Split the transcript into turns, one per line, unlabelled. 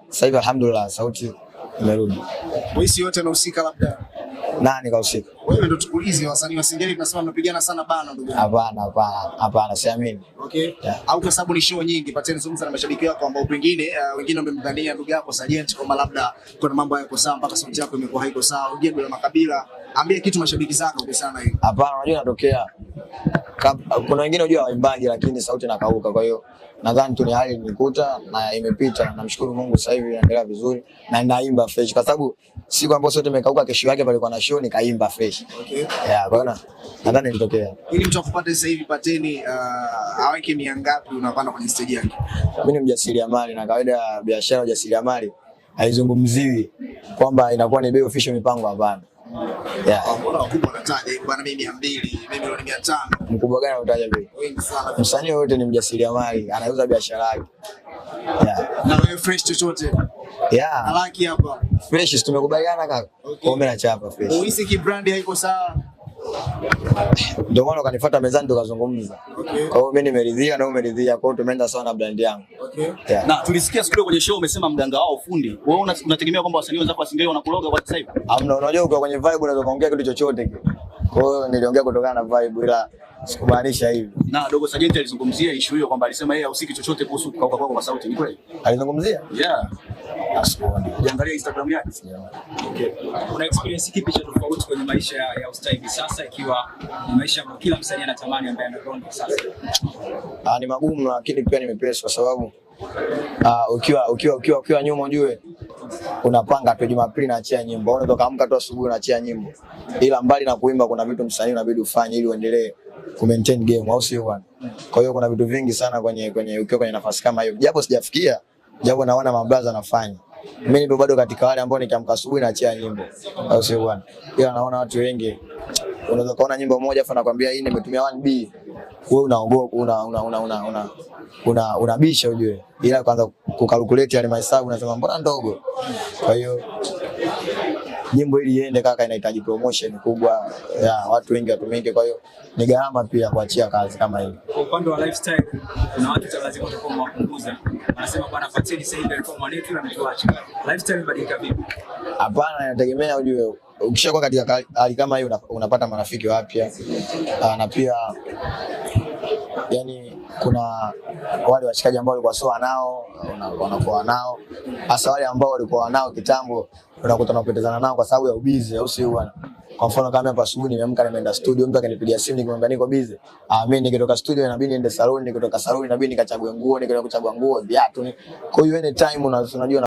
Sasa hivi alhamdulillah sauti imerudi.
Boys yote anahusika labda.
Nani kahusika?
Wewe ndio tukulize, wasanii wa Singeli tunasema mnapigana sana bana ndugu.
Hapana, siamini.
Okay. Yeah. Au kwa sababu ni show nyingi, pateni zungumza na mashabiki wako ambao pengine wengine wamemdhania ndugu yako Sajenti kwamba labda kuna mambo hayako sawa mpaka sauti yako imekuwa haiko sawa. Wengine bila makabila. Ambie kitu mashabiki zako kwa sana hiyo.
Hapana, unajua inatokea. Kuna wengine unajua waimbaji lakini sauti inakauka, kwa hiyo nadhani tu ni hali nikuta na imepita. Namshukuru Mungu sasa hivi naendelea vizuri na naimba fresh kwa sababu siku ambayo sote tumekauka, kesho yake palikuwa na show nikaimba fresh.
Okay.
Yeah, kwa hiyo nadhani ilitokea.
Ili mtu akupate sasa hivi pateni aweke mia ngapi unapanda kwenye stage yake?
Mimi ni mjasiriamali na kawaida ya biashara ujasiriamali haizungumziwi kwamba inakuwa ni bei official mipango, hapana.
Yeah. Mbona wakubwa wanataja bwana mimi 200, mimi milioni 500.
Mkubwa gani unataja bei?
Wengi sana.
Msanii wote ni mjasiriamali, anauza biashara yake. Yeah.
Na wewe fresh chochote?
Yeah.
Alaki hapa.
Fresh tumekubaliana kaka. Okay. Kwa chapa fresh.
Uhisi ki brand haiko sawa.
Ndio maana ukanifuata mezani tukazungumza.
Okay.
Kwa hiyo mimi nimeridhia na wewe umeridhia, kwa hiyo tumeenda sawa na brand yangu.
Okay.
Yeah.
Na tulisikia siku ile kwenye show umesema mganga wao fundi. Wewe unategemea kwamba wasanii wenzako wa Singeli wanakuloga kwa sasa hivi?
Hamna, unajua uko kwenye vibe unaweza kuongea kitu chochote kile. Kwa hiyo niliongea kutokana na vibe ila sikumaanisha hivi.
Na Dogo Sajenti alizungumzia issue hiyo kwamba alisema yeye hahusiki chochote kuhusu kukauka kwako kwa sauti. Ni kweli?
Alizungumzia?
Yeah. Ukiangalia Instagram yake.
Okay. Una experience kipi cha tofauti kwenye maisha ya ustaa hivi sasa, ikiwa ni maisha ambayo kila msanii anatamani ambaye anaground sasa?
Ni magumu lakini pia nimepesa kwa sababu ukiwa nyuma ujue unapanga tu Jumapili naachia nyimbo, unaweza kaamka tu asubuhi unaachia nyimbo, ila mbali na kuimba kuna vitu msanii unabidi ufanye ili uendelee ku maintain game, au sio bwana? Kwa hiyo kuna vitu vingi sana ukiwa kwenye nafasi kama hiyo, japo sijafikia, japo naona mablaza anafanya. Mimi nipo bado katika wale ambao nikiamka asubuhi naachia nyimbo, au sio bwana? Ila naona watu wengi unaweza kaona nyimbo moja afa nakwambia hii nimetumia 1B, wewe unaogopa unabisha ujue, ila kwanza kukalculate yale mahesabu unasema mbona ndogo. Kwa hiyo nyimbo ili iende kaka inahitaji promotion kubwa ya watu wengi watumike, kwa hiyo ni gharama pia kuachia kazi kama hii.
Kwa upande wa lifestyle kuna watu lazima utakuwa wapunguza, anasema bwana fateni sasa hivi alikuwa mwanetu na mtuache. Lifestyle badilika vipi?
Hapana, inategemea ujue, ukishakuwa katika hali kama hiyo unapata marafiki wapya na pia yani kuna wale washikaji ambao walikuwa sawa nao wanakuwa nao, hasa wale ambao walikuwa nao kitambo unakuta unapotezana nao kwa sababu ya ubizi, au sio bwana? Kwa mfano kama hapa asubuhi nimeamka nimeenda studio, mtu akanipigia simu nikimwambia niko busy, mimi nikitoka studio inabidi niende saloni, nikitoka saloni inabidi nikachague nguo, nikitoka kuchagua nguo viatu. Kwa hiyo anytime unajua